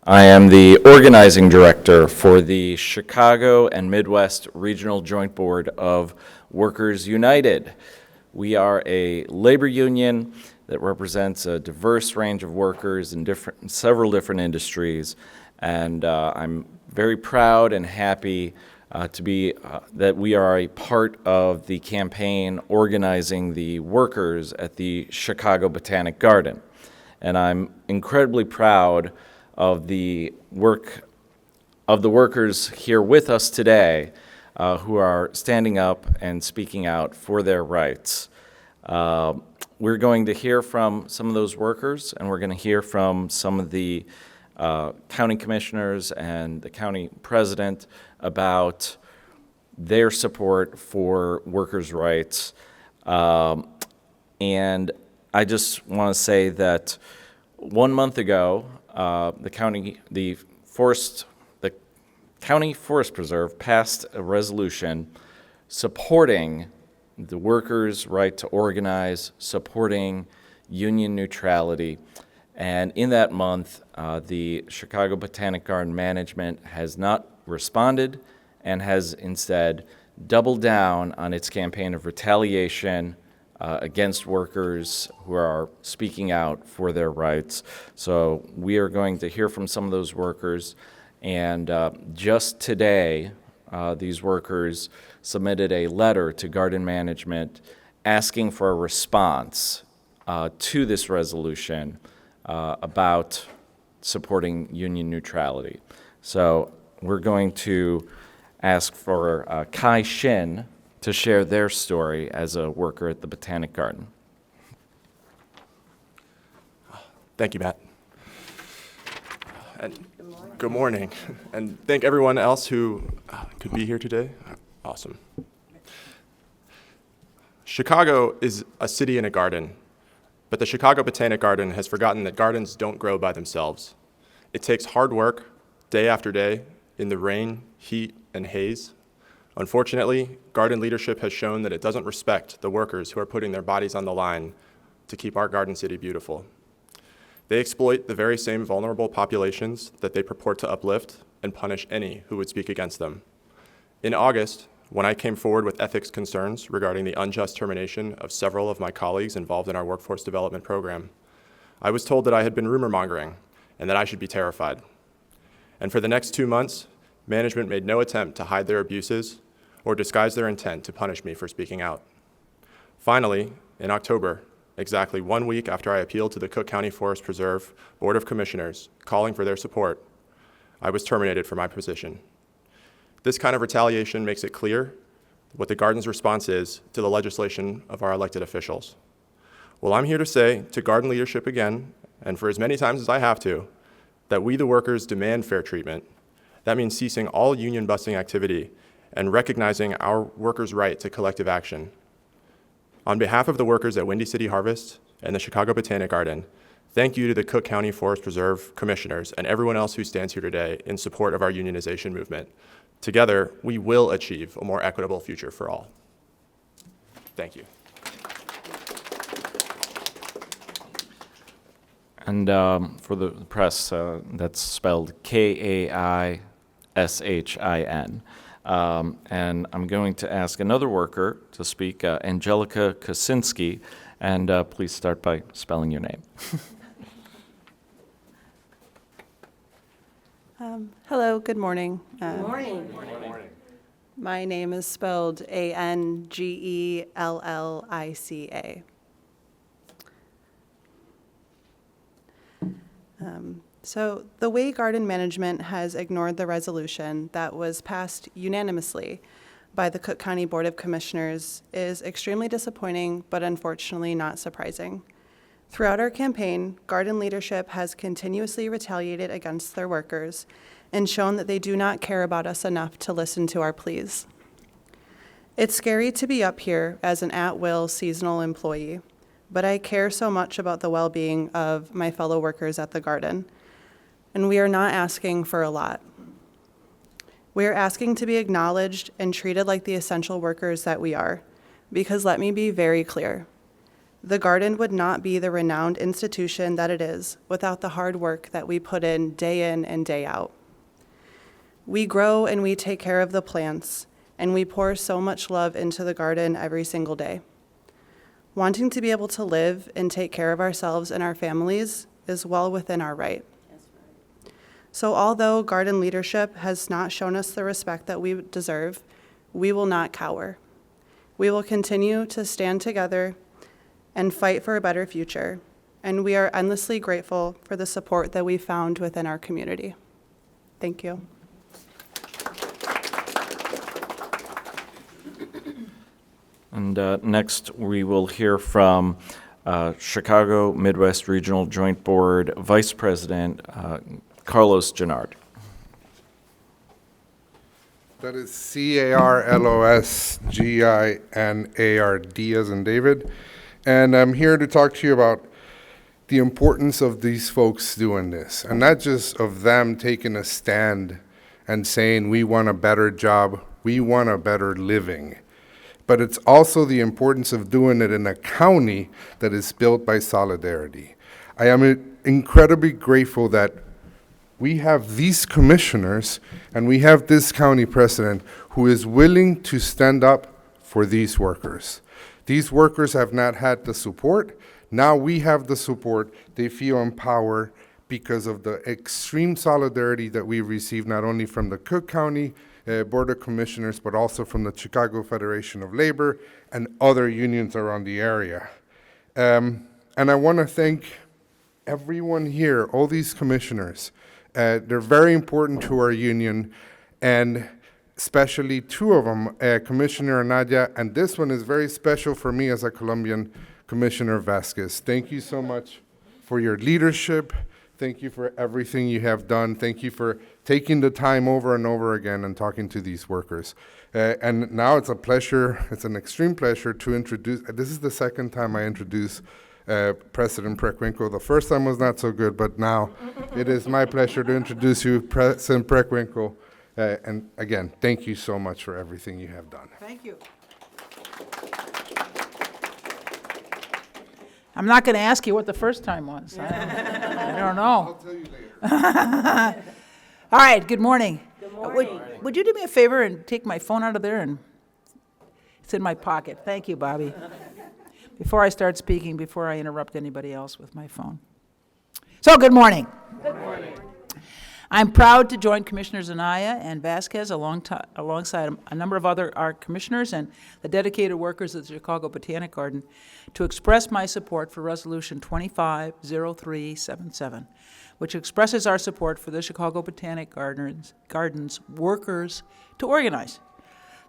I am the organizing director for the Chicago and Midwest Regional Joint Board of Workers United. We are a labor union that represents a diverse range of workers in several different industries, and I'm very proud and happy to be that we are a part of the campaign organizing the workers at the Chicago Botanic Garden. And I'm incredibly proud of the work of the workers here with us today who are standing up and speaking out for their rights. We're going to hear from some of those workers, and we're going to hear from some of the county commissioners and the county president about their support for workers' rights. And I just want to say that 1 month ago, the county forest preserve passed a resolution supporting the workers' right to organize, supporting union neutrality. And in that month, the Chicago Botanic Garden management has not responded and has instead doubled down on its campaign of retaliation against workers who are speaking out for their rights. So we are going to hear from some of those workers, and just today, these workers submitted a letter to garden management asking for a response to this resolution about supporting union neutrality. So we're going to ask for Kai Shin to share their story as a worker at the Botanic Garden. Thank you, Matt. And good morning. And thank everyone else who could be here today. Awesome. Chicago is a city and a garden, but the Chicago Botanic Garden has forgotten that gardens don't grow by themselves. It takes hard work, day after day, in the rain, heat, and haze. Unfortunately, garden leadership has shown that it doesn't respect the workers who are putting their bodies on the line to keep our garden city beautiful. They exploit the very same vulnerable populations that they purport to uplift and punish any who would speak against them. In August, when I came forward with ethics concerns regarding the unjust termination of several of my colleagues involved in our workforce development program, I was told that I had been rumor mongering and that I should be terrified. And for the next 2 months, management made no attempt to hide their abuses or disguise their intent to punish me for speaking out. Finally, in October, exactly 1 week after I appealed to the Cook County Forest Preserve Board of Commissioners calling for their support, I was terminated from my position. This kind of retaliation makes it clear what the garden's response is to the legislation of our elected officials. Well, I'm here to say to garden leadership again, and for as many times as I have to, that we the workers demand fair treatment. That means ceasing all union busting activity and recognizing our workers' right to collective action. On behalf of the workers at Windy City Harvest and the Chicago Botanic Garden, thank you to the Cook County Forest Preserve commissioners and everyone else who stands here today in support of our unionization movement. Together, we will achieve a more equitable future for all. Thank you. And for the press, that's spelled Kaishin. And I'm going to ask another worker to speak, Angelica Kosinski, and please start by spelling your name. Hello, good morning. Good morning. Good morning. My name is spelled Angelica. So the way garden management has ignored the resolution that was passed unanimously by the Cook County Board of Commissioners is extremely disappointing, but unfortunately not surprising. Throughout our campaign, garden leadership has continuously retaliated against their workers and shown that they do not care about us enough to listen to our pleas. It's scary to be up here as an at-will seasonal employee, but I care so much about the well-being of my fellow workers at the garden. And we are not asking for a lot. We are asking to be acknowledged and treated like the essential workers that we are, because let me be very clear. The garden would not be the renowned institution that it is without the hard work that we put in and day out. We grow and we take care of the plants, and we pour so much love into the garden every single day. Wanting to be able to live and take care of ourselves and our families is well within our right. So although garden leadership has not shown us the respect that we deserve, we will not cower. We will continue to stand together and fight for a better future, and we are endlessly grateful for the support that we found within our community. Thank you. And next, we will hear from Chicago Midwest Regional Joint Board Vice President Carlos Gennard. That is CARLOSGINARD as in David. And I'm here to talk to you about the importance of these folks doing this. And not just of them taking a stand and saying, we want a better job, we want a better living. But it's also the importance of doing it in a county that is built by solidarity. I am incredibly grateful that we have these commissioners and we have this county president who is willing to stand up for these workers. These workers have not had the support. Now we have the support. They feel empowered because of the extreme solidarity that we received not only from the Cook County Board of Commissioners, but also from the Chicago Federation of Labor and other unions around the area. And I want to thank everyone here, all these commissioners. They're very important to our union, and especially two of them, Commissioner Nadia, and this one is very special for me as a Colombian, Commissioner Vasquez. Thank you so much for your leadership. Thank you for everything you have done. Thank you for taking the time over and over again and talking to these workers. And now it's a pleasure, it's an extreme pleasure to introduce, this is the second time I introduce President Preckwinkle. The first time was not so good, but now it is my pleasure to introduce you, President Preckwinkle. And again, thank you so much for everything you have done. Thank you. I'm not going to ask you what the first time was. I don't know. I'll tell you later. All right, good morning. Good morning. Would you do me a favor and take my phone out of there? And it's in my pocket. Thank you, Bobby. Before I start speaking, before I interrupt anybody else with my phone. So, good morning. Good morning. I'm proud to join Commissioners Anaya and Vasquez alongside a number of other our commissioners and the dedicated workers at the Chicago Botanic Garden to express my support for Resolution 250377, which expresses our support for the Chicago Botanic Garden's workers to organize.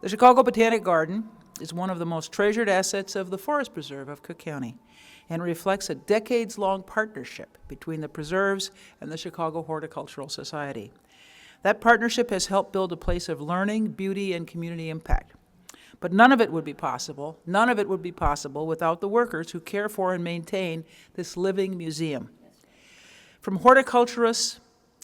The Chicago Botanic Garden is one of the most treasured assets of the Forest Preserve of Cook County and reflects a decades-long partnership between the preserves and the Chicago Horticultural Society. That partnership has helped build a place of learning, beauty, and community impact. But none of it would be possible without the workers who care for and maintain this living museum. From horticulturists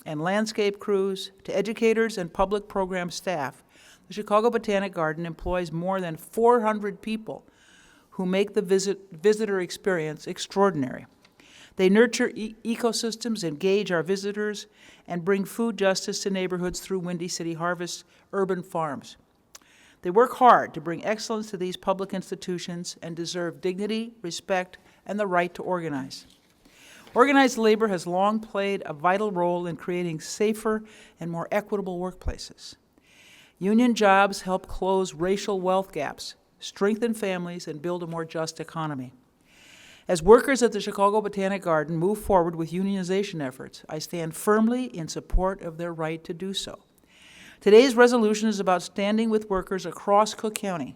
and landscape crews to educators and public program staff, the Chicago Botanic Garden employs more than 400 people who make the visitor experience extraordinary. They nurture ecosystems, engage our visitors, and bring food justice to neighborhoods through Windy City Harvest urban farms. They work hard to bring excellence to these public institutions and deserve dignity, respect, and the right to organize. Organized labor has long played a vital role in creating safer and more equitable workplaces. Union jobs help close racial wealth gaps, strengthen families, and build a more just economy. As workers at the Chicago Botanic Garden move forward with unionization efforts, I stand firmly in support of their right to do so. Today's resolution is about standing with workers across Cook County,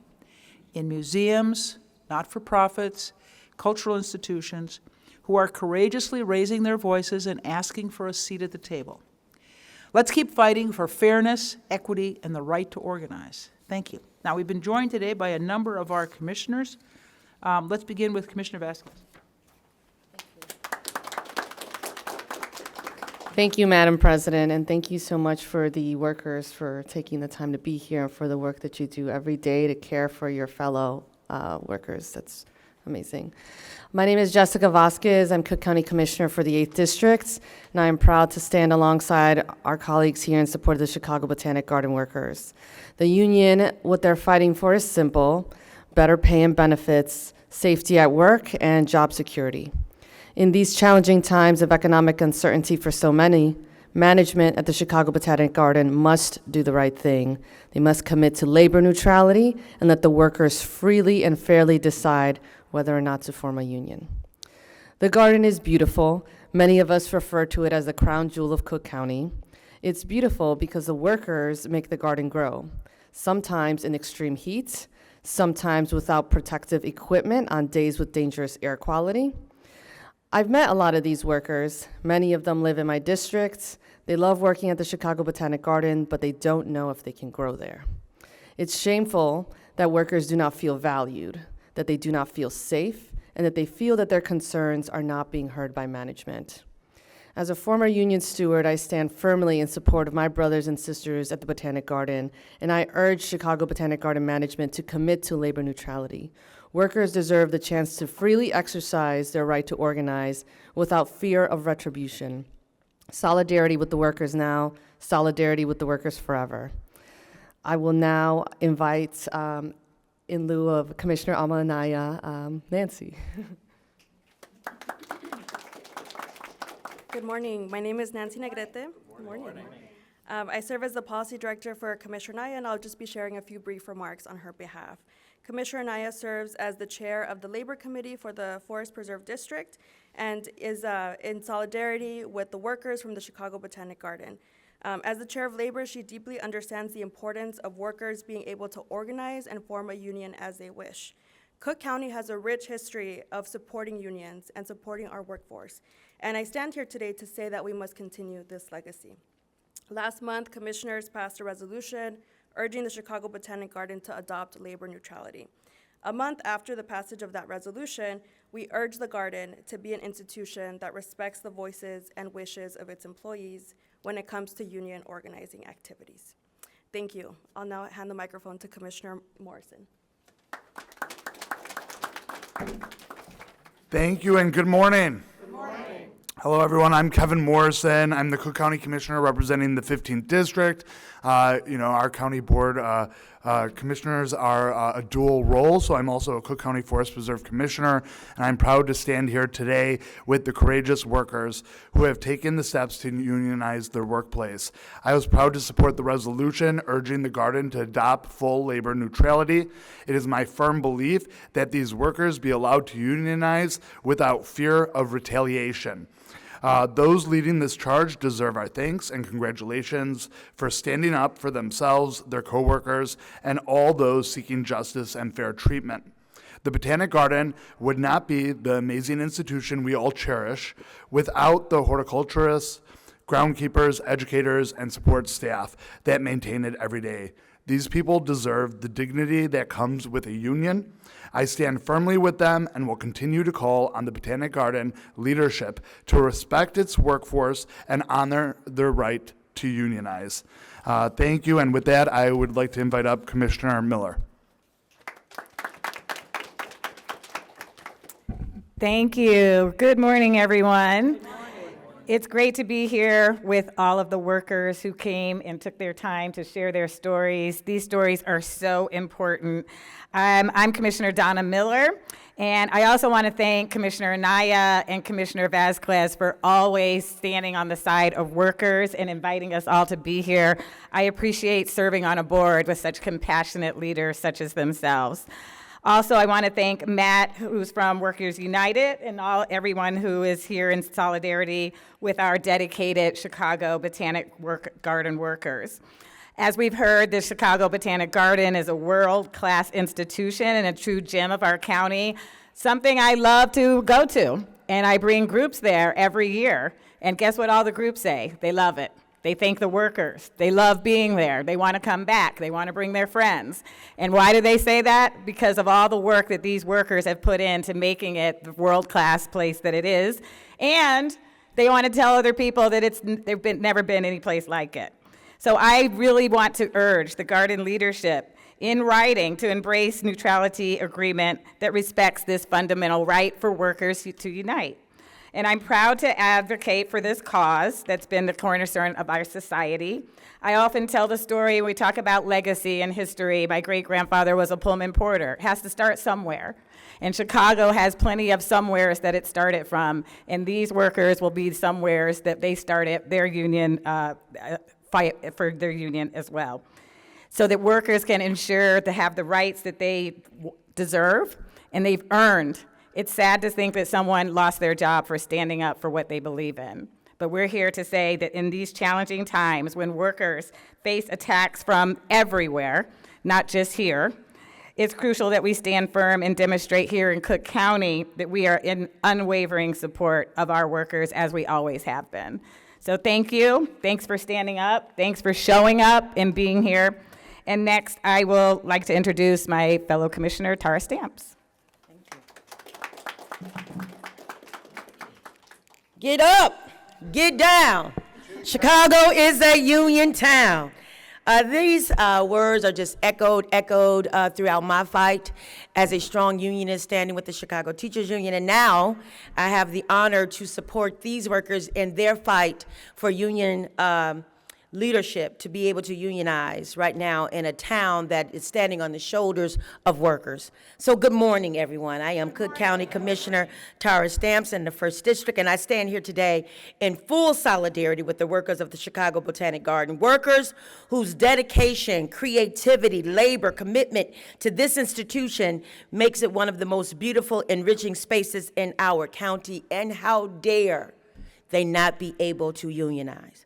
in museums, not-for-profits, cultural institutions, who are courageously raising their voices and asking for a seat at the table. Let's keep fighting for fairness, equity, and the right to organize. Thank you. Now, we've been joined today by a number of our commissioners. Let's begin with Commissioner Vasquez. Thank you, Madam President, and thank you so much for the workers for taking the time to be here and for the work that you do every day to care for your fellow workers. That's Amazing. My name is Jessica Vasquez. I'm Cook County Commissioner for the 8th District, and I am proud to stand alongside our colleagues here in support of the Chicago Botanic Garden workers. The union, what they're fighting for is simple: better pay and benefits, safety at work, and job security. In these challenging times of economic uncertainty for so many, management at the Chicago Botanic Garden must do the right thing. They must commit to labor neutrality and let the workers freely and fairly decide whether or not to form a union. The garden is beautiful. Many of us refer to it as the crown jewel of Cook County. It's beautiful because the workers make the garden grow, sometimes in extreme heat, sometimes without protective equipment on days with dangerous air quality. I've met a lot of these workers. Many of them live in my district. They love working at the Chicago Botanic Garden, but they don't know if they can grow there. It's shameful that workers do not feel valued, that they do not feel safe, and that they feel that their concerns are not being heard by management. As a former union steward, I stand firmly in support of my brothers and sisters at the Botanic Garden, and I urge Chicago Botanic Garden management to commit to labor neutrality. Workers deserve the chance to freely exercise their right to organize without fear of retribution. Solidarity with the workers now, solidarity with the workers forever. I will now invite, in lieu of Commissioner Alma Anaya, Nancy. Good morning. My name is Nancy Negrete. Good morning. I serve as the policy director for Commissioner Naya, and I'll just be sharing a few brief remarks on her behalf. Commissioner Naya serves as the chair of the Labor Committee for the Forest Preserve District and is in solidarity with the workers from the Chicago Botanic Garden. As the chair of labor, she deeply understands the importance of workers being able to organize and form a union as they wish. Cook County has a rich history of supporting unions and supporting our workforce, and I stand here today to say that we must continue this legacy. Last month, commissioners passed a resolution urging the Chicago Botanic Garden to adopt labor neutrality. A month after the passage of that resolution, we urge the garden to be an institution that respects the voices and wishes of its employees when it comes to union organizing activities. Thank you. I'll now hand the microphone to Commissioner Morrison. Thank you and good morning. Good morning. Hello everyone, I'm Kevin Morrison. I'm the Cook County Commissioner representing the 15th District. Our county board commissioners are a dual role, so I'm also a Cook County Forest Preserve Commissioner, and I'm proud to stand here today with the courageous workers who have taken the steps to unionize their workplace. I was proud to support the resolution urging the garden to adopt full labor neutrality. It is my firm belief that these workers be allowed to unionize without fear of retaliation. Those leading this charge deserve our thanks and congratulations for standing up for themselves, their coworkers, and all those seeking justice and fair treatment. The Botanic Garden would not be the amazing institution we all cherish without the horticulturists, groundkeepers, educators, and support staff that maintain it every day. These people deserve the dignity that comes with a union. I stand firmly with them and will continue to call on the Botanic Garden leadership to respect its workforce and honor their right to unionize. Thank you, and with that, I would like to invite up Commissioner Miller. Thank you. Good morning, everyone. It's great to be here with all of the workers who came and took their time to share their stories. These stories are so important. I'm Commissioner Donna Miller, and I also want to thank Commissioner Anaya and Commissioner Vasquez for always standing on the side of workers and inviting us all to be here. I appreciate serving on a board with such compassionate leaders such as themselves. Also, I want to thank Matt, who's from Workers United, and everyone who is here in solidarity with our dedicated Chicago Botanic Garden workers. As we've heard, the Chicago Botanic Garden is a world-class institution and a true gem of our county, something I love to go to. And I bring groups there every year. And guess what all the groups say? They love it. They thank the workers. They love being there. They want to come back. They want to bring their friends. And why do they say that? Because of all the work that these workers have put into making it the world-class place that it is. And they want to tell other people that never been any place like it. So I really want to urge the garden leadership, in writing to embrace neutrality agreement that respects this fundamental right for workers to unite. And I'm proud to advocate for this cause that's been the cornerstone of our society. I often tell the story when we talk about legacy and history. My great-grandfather was a Pullman porter. It has to start somewhere. And Chicago has plenty of somewheres that it started from, and these workers will be somewheres that they started their union, fight for their union as well. So that workers can ensure to have the rights that they deserve and they've earned. It's sad to think that someone lost their job for standing up for what they believe in. But we're here to say that in these challenging times when workers face attacks from everywhere, not just here, it's crucial that we stand firm and demonstrate here in Cook County that we are in unwavering support of our workers as we always have been. So thank you. Thanks for standing up. Thanks for showing up and being here. And next, I will like to introduce my fellow commissioner, Tara Stamps. Get up, get down. Chicago is a union town. These words are just echoed throughout my fight as a strong unionist standing with the Chicago Teachers Union. And now I have the honor to support these workers in their fight for union leadership to be able to unionize right now in a town that is standing on the shoulders of workers. So good morning, everyone. I am Cook County Commissioner Tara Stamps in the 1st District, and I stand here today in full solidarity with the workers of the Chicago Botanic Garden, workers whose dedication, creativity, labor, commitment to this institution makes it one of the most beautiful, enriching spaces in our county, and how dare they not be able to unionize.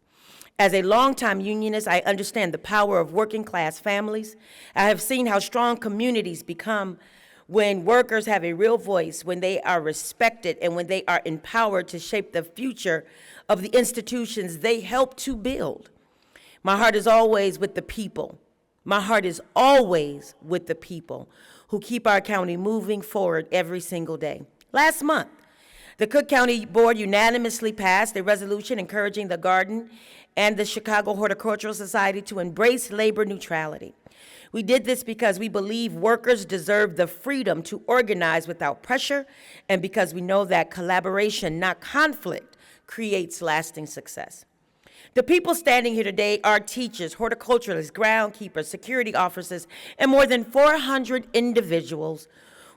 As a longtime unionist, I understand the power of working-class families. I have seen how strong communities become when workers have a real voice, when they are respected, and when they are empowered to shape the future of the institutions they help to build. My heart is always with the people. My heart is always with the people who keep our county moving forward every single day. Last month, the Cook County Board unanimously passed a resolution encouraging the Garden and the Chicago Horticultural Society to embrace labor neutrality. We did this because we believe workers deserve the freedom to organize without pressure, and because we know that collaboration, not conflict, creates lasting success. The people standing here today are teachers, horticulturalists, groundkeepers, security officers, and more than 400 individuals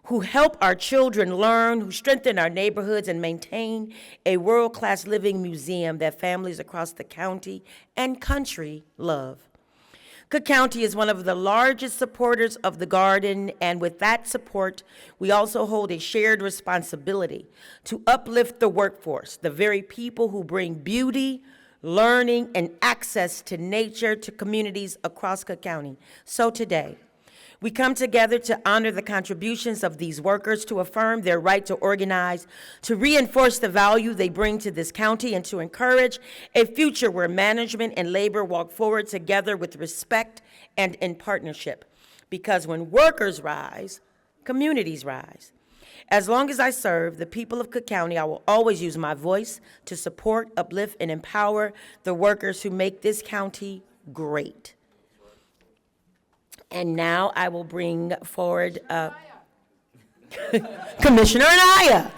who help our children learn, who strengthen our neighborhoods, and maintain a world-class living museum that families across the county and country love. Cook County is one of the largest supporters of the Garden, and with that support, we also hold a shared responsibility to uplift the workforce, the very people who bring beauty, learning, and access to nature to communities across Cook County. So today, we come together to honor the contributions of these workers, to affirm their right to organize, to reinforce the value they bring to this county, and to encourage a future where management and labor walk forward together with respect and in partnership. Because when workers rise, communities rise. As long as I serve the people of Cook County, I will always use my voice to support, uplift, and empower the workers who make this county great. And now I will bring forward Commissioner Anaya.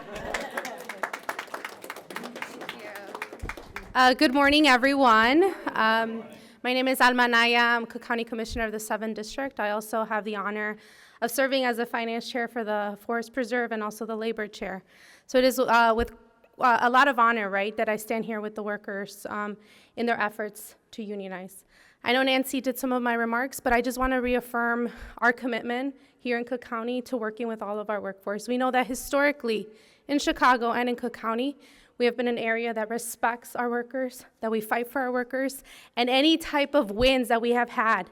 Good morning, everyone. My name is Alma Anaya. I'm Cook County Commissioner of the 7th District. I also have the honor of serving as the Finance Chair for the Forest Preserve and also the Labor Chair. So it is with a lot of honor, right, that I stand here with the workers in their efforts to unionize. I know Nancy did some of my remarks, but I just want to reaffirm our commitment here in Cook County to working with all of our workforce. We know that historically in Chicago and in Cook County, we have been an area that respects our workers, that we fight for our workers, and any type of wins that we have had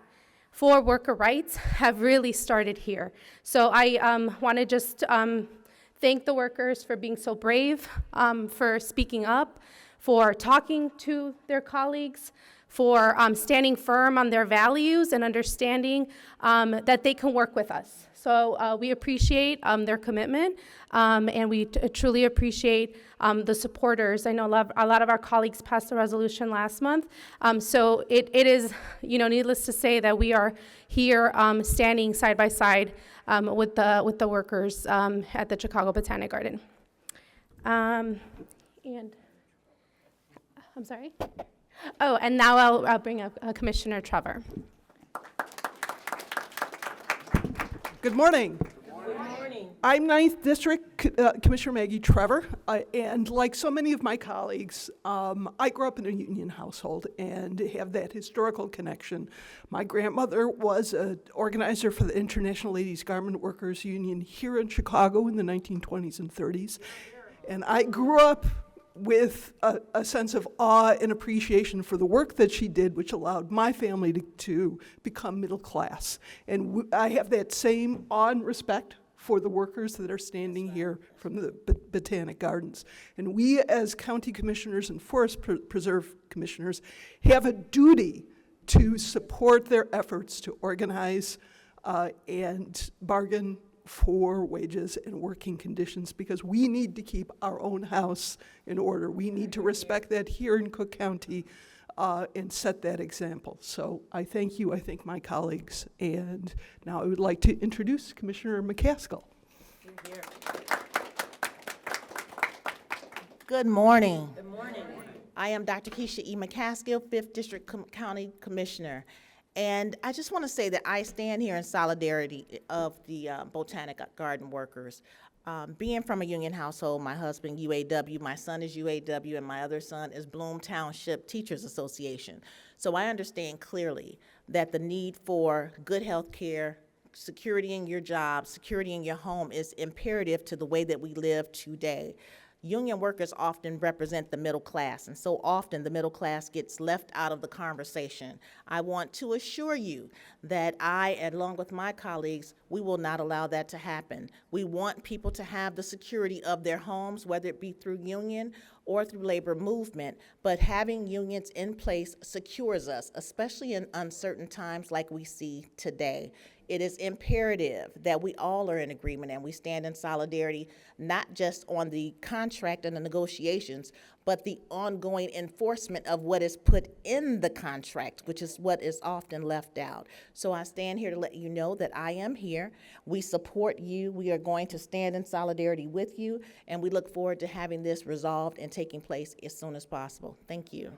for worker rights have really started here. So I want to just thank the workers for being so brave, for speaking up, for talking to their colleagues, for standing firm on their values and understanding that they can work with us. So we appreciate their commitment, and we truly appreciate the supporters. I know a lot of our colleagues passed the resolution last month, so it is, needless to say that we are here standing side by side with the workers at the Chicago Botanic Garden. And I'm sorry. Oh, and now I'll bring up Commissioner Trevor. Good morning. Good morning. I'm 9th District Commissioner Maggie Trevor, and like so many of my colleagues, I grew up in a union household and have that historical connection. My grandmother was an organizer for the International Ladies Garment Workers Union here in Chicago in the 1920s and 30s, and I grew up with a sense of awe and appreciation for the work that she did, which allowed my family to become middle class. And I have that same awe and respect for the workers that are standing here from the Botanic Gardens. And we, as county commissioners and forest preserve commissioners, have a duty to support their efforts to organize and bargain for wages and working conditions, because we need to keep our own house in order. We need to respect that here in Cook County and set that example. So I thank you, I thank my colleagues, and now I would like to introduce Commissioner McCaskill. Good morning. Good morning. I am Dr. Keisha E. McCaskill, 5th District County Commissioner. And I just want to say that I stand here in solidarity of the Botanic Garden workers. Being from a union household, my husband UAW, my son is UAW, and my other son is Bloom Township Teachers Association. So I understand clearly that the need for good health care, security in your job, security in your home is imperative to the way that we live today. Union workers often represent the middle class, and so often the middle class gets left out of the conversation. I want to assure you that I, along with my colleagues, we will not allow that to happen. We want people to have the security of their homes, whether it be through union or through labor movement, but having unions in place secures us, especially in uncertain times like we see today. It is imperative that we all are in agreement and we stand in solidarity, not just on the contract and the negotiations, but the ongoing enforcement of what is put in the contract, which is what is often left out. So I stand here to let you know that I am here. We support you. We are going to stand in solidarity with you, and we look forward to having this resolved and taking place as soon as possible. Thank you.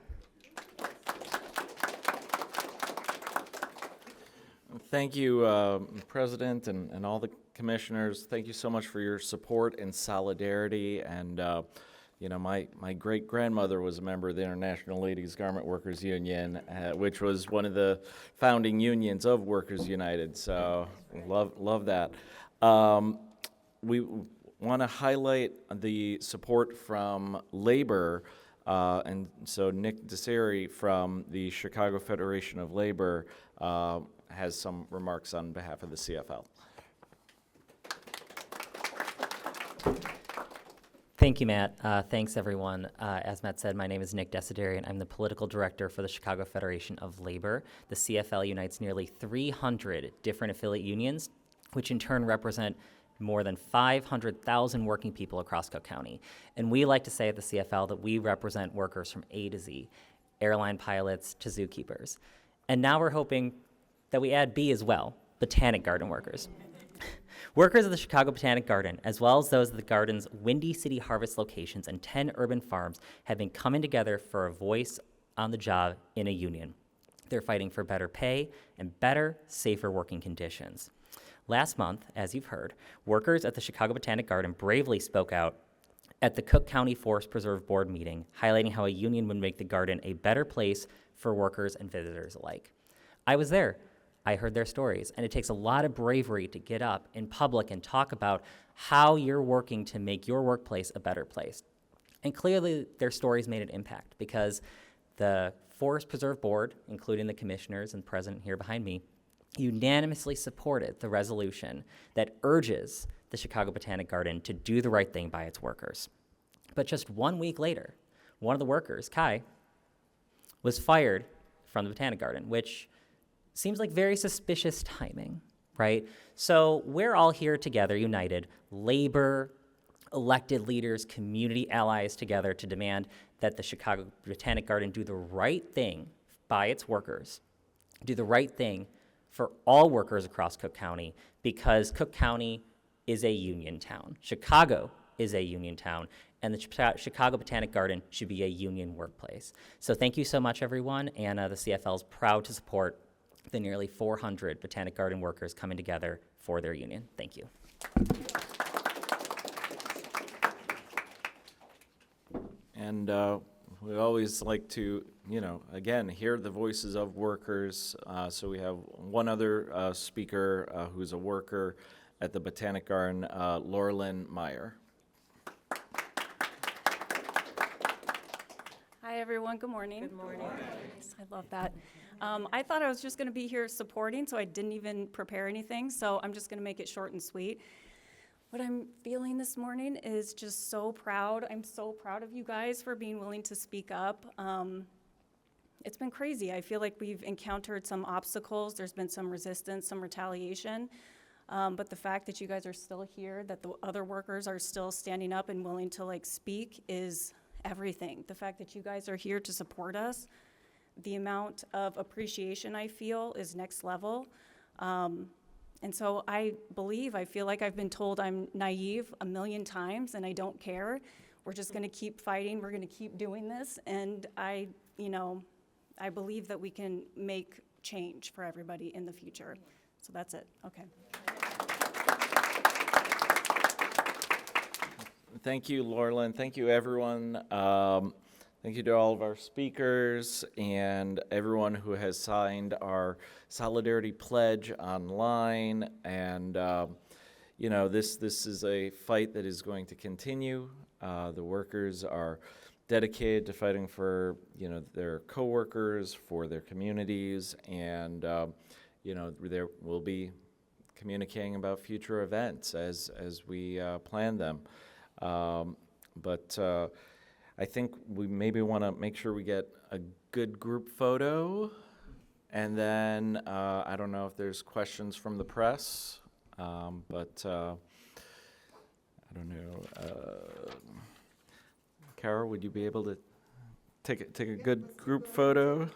Thank you, President, and all the commissioners. Thank you so much for your support and solidarity. And my great-grandmother was a member of the International Ladies Garment Workers Union, which was one of the founding unions of Workers United. So love that. We want to highlight the support from labor. And so Nick Desiri from the Chicago Federation of Labor has some remarks on behalf of the CFL. Thank you, Matt. Thanks, everyone. As Matt said, my name is Nick Desideri, and I'm the political director for the Chicago Federation of Labor. The CFL unites nearly 300 different affiliate unions, which in turn represent more than 500,000 working people across Cook County. And we like to say at the CFL that we represent workers from A to Z, airline pilots to zookeepers. And now we're hoping that we add B as well, Botanic Garden workers. Workers of the Chicago Botanic Garden, as well as those of the garden's Windy City Harvest locations and 10 urban farms, have been coming together for a voice on the job in a union. They're fighting for better pay and better, safer working conditions. Last month, as you've heard, workers at the Chicago Botanic Garden bravely spoke out at the Cook County Forest Preserve Board meeting, highlighting how a union would make the garden a better place for workers and visitors alike. I was there. I heard their stories, and it takes a lot of bravery to get up in public and talk about how you're working to make your workplace a better place. And clearly, their stories made an impact, because the Forest Preserve Board, including the commissioners and the president here behind me, unanimously supported the resolution that urges the Chicago Botanic Garden to do the right thing by its workers. But just 1 week later, one of the workers, Kai, was fired from the Botanic Garden, which seems like very suspicious timing, right? So we're all here together, united, labor, elected leaders, community allies together to demand that the Chicago Botanic Garden do the right thing by its workers, do the right thing for all workers across Cook County, because Cook County is a union town. Chicago is a union town, and the Chicago Botanic Garden should be a union workplace. So thank you so much, everyone, and the CFL is proud to support the nearly 400 Botanic Garden workers coming together for their union. Thank you. And we always like to, again, hear the voices of workers. So we have one other speaker who's a worker at the Botanic Garden, Laurelyn Meyer. Hi, everyone. Good morning. Good morning. I love that. I thought I was just going to be here supporting, so I didn't even prepare anything. So I'm just going to make it short and sweet. What I'm feeling this morning is just so proud. I'm so proud of you guys for being willing to speak up. It's been crazy. I feel like we've encountered some obstacles. There's been some resistance, some retaliation. But the fact that you guys are still here, that the other workers are still standing up and willing to speak is everything. The fact that you guys are here to support us, the amount of appreciation I feel is next level. And so I feel like I've been told I'm naive a million times and I don't care. We're just gonna keep fighting, we're gonna keep doing this, and I believe that we can make change for everybody in the future. So that's it, okay. Thank you, Laurelyn. Thank you, everyone. Thank you to all of our speakers and everyone who has signed our Solidarity Pledge online. And, this is a fight that is going to continue. The workers are dedicated to fighting for, their coworkers, for their communities, and, there will be communicating about future events as we plan them. But I think we maybe want to make sure we get a good group photo, and then I don't know if there's questions from the press, but I don't know. Carol, would you be able to take a good group photo?